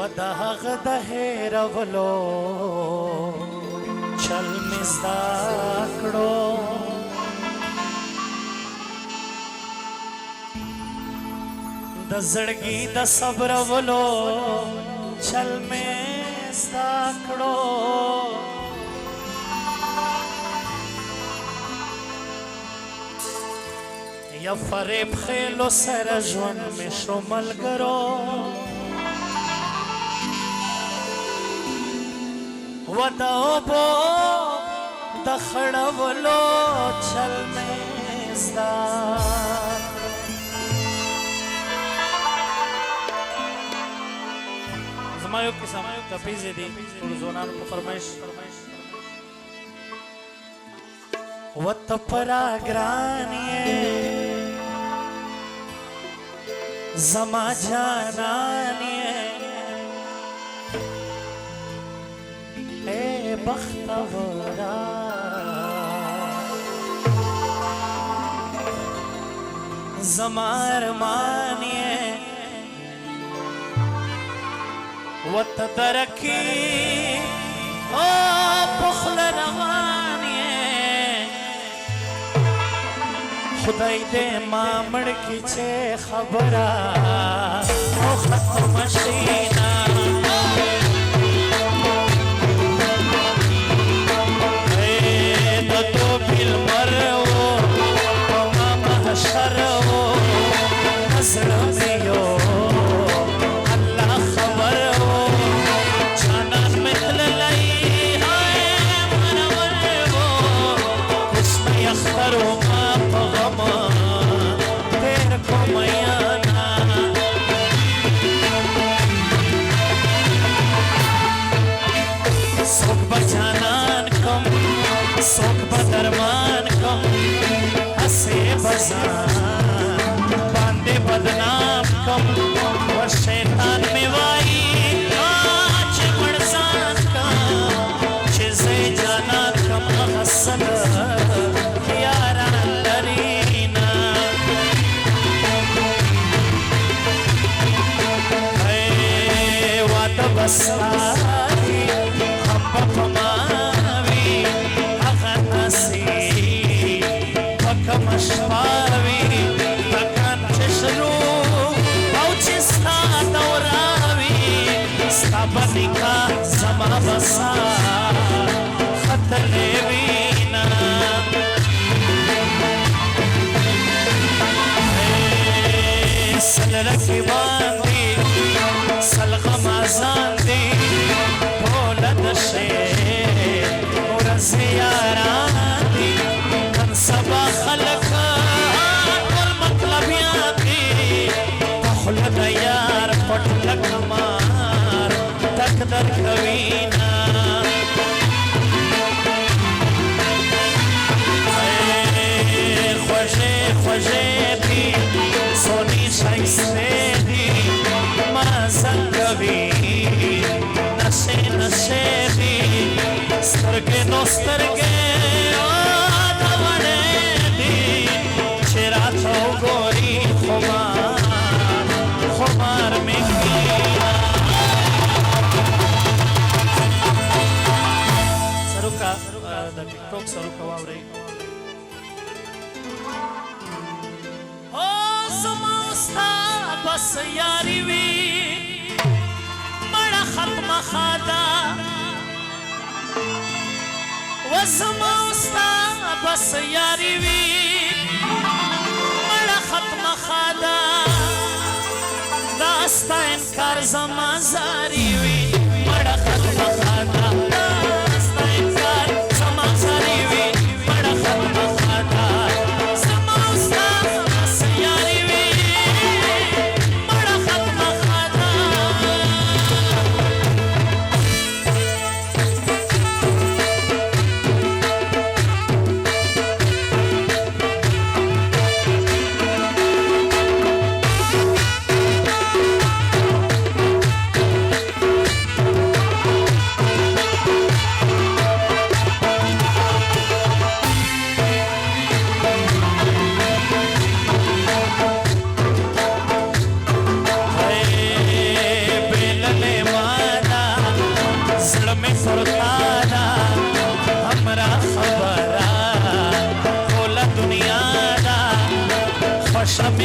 ودهغ د هیرولو چل می زده کړو د زړګي د صبرولو چل می زده کړو یا فریب خیلو سره ژوند می شو ملګرو ودوبو د خړولو چل می زده زما یو کیسه تپیزې دي ټولو ځوانانو په فرمایش وته پرا ګران یې زما جانان یې اے بختورا زما ارمان یې وته درکې او پخل روان یې خدای دې ما مړ کړي چې خبره او ختم شي نه सोक बदरमान कम हसे बजान बांदे बदनाम कम और शैतान में वाई आज मर्जान कम चिज़े जाना कम हसन यारा लरीना है वाद बसारी हम पमा مشپاوی تکان چشرو او چستا دوراوی ستا بنکا زما بسا خطر لیوینا سل رکی باندی سل غمازان دی بولد شیر ورزی یاران دی سبا خلق والمطلبیان دی تخلد یار پٹ لکمار تک در کوینا خوشے خوشے دی سونی شایستے دی مازنگوی نشے نشے دی سترگے نو سترگے गोरी खुमार में सरुका द टिकटॉक सरुका वावरे ओ समस्ता बस यारी वी बड़ा खत्म खादा वो समस्ता बस यारी वी ختم خدا داستا انکار زما زاری وی بڑا ختم خدا داستا انکار زما زاری وی بڑا ختم خدا زما استاد سیاری وی بڑا ختم خدا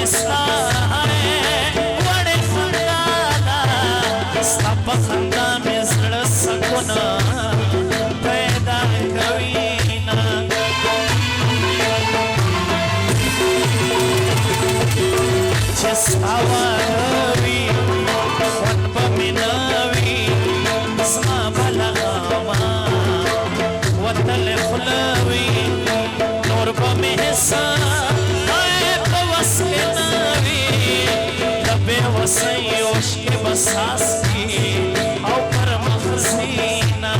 ستا وړې خندا ده ستا په خندا مې زړه سکون پیدا کوي نه چې ستا واده وي خوند به مې نه وي زما به لغمه وتلې خوله وي نور به مې حساب اوشکی بساستی او پر مخزینا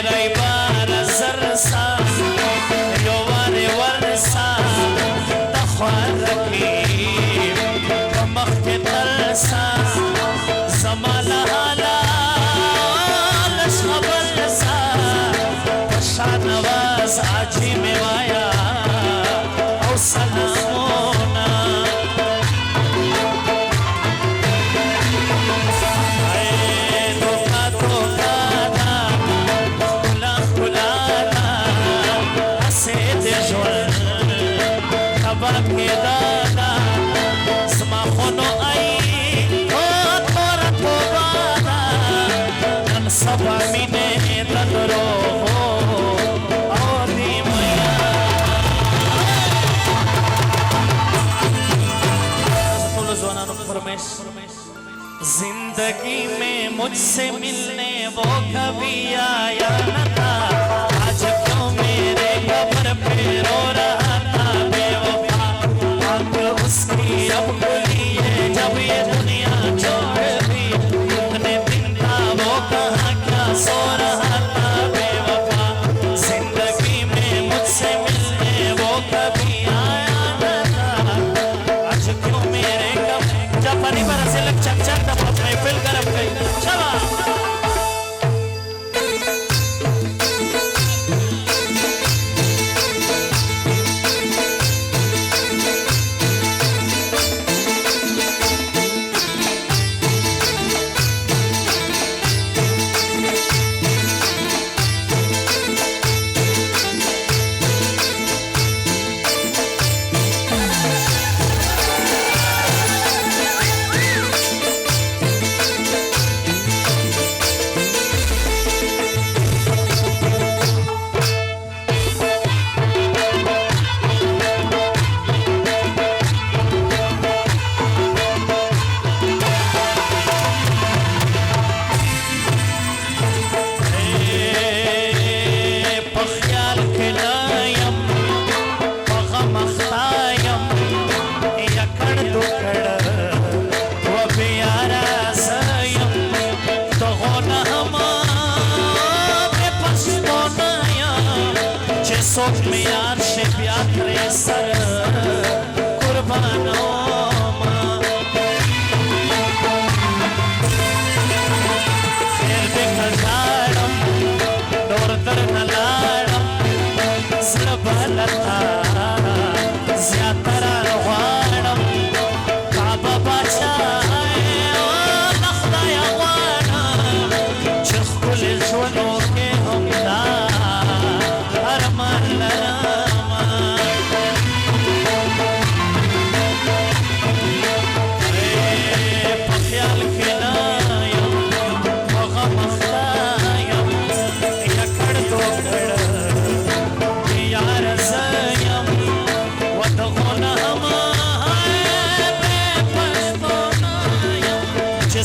رای بار زرسا یواری ورسا تخوار رکیم کمخت تلسا زمان حالا لشغبلسا پشان واز آجی میوایا سلامونا توکا توکا دا کلا کلا دا اسید جول خبر کې دادا سما خونو ای او تور توبا دا نن سبا مینه تدرو जिंदगी में मुझसे मिलने वो कभी आया न था आज क्यों मेरे कब्र पे रो रहा था बेवफा आंख उसकी अब खुली है जब ये दुनिया छोड़ दी इतने दिन था वो कहाँ क्या सो रहा था बेवफा जिंदगी में मुझसे मिलने वो कभी आया न था आज क्यों मेरे कब्र जापानी बरस से लग चक चक महफिल गरम गई चला सोच में यार से प्यार करे सर कुर्बानो फिर देखा डोर तर नलाड़म सरबलता ज्यादा रवाड़म काबा बाचा नखदा या वाना चखुल जोनो के हमदा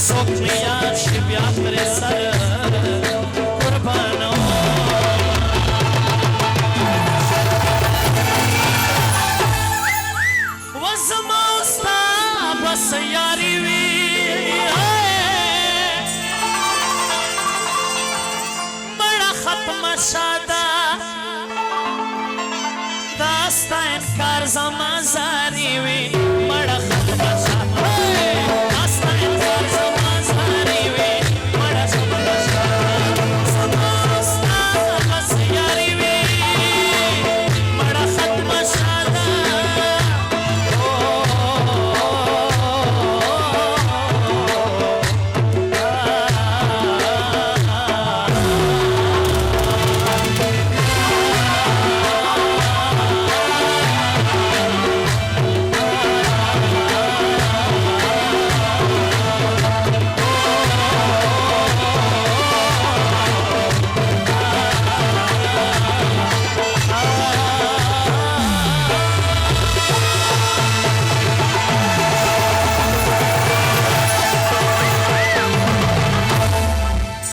सोच में यार से प्यार करे सर कुर्बानो वज़मोस्ता बस यारी वी बड़ा खत्म शादा दास्ता इनकार जमा जारी वी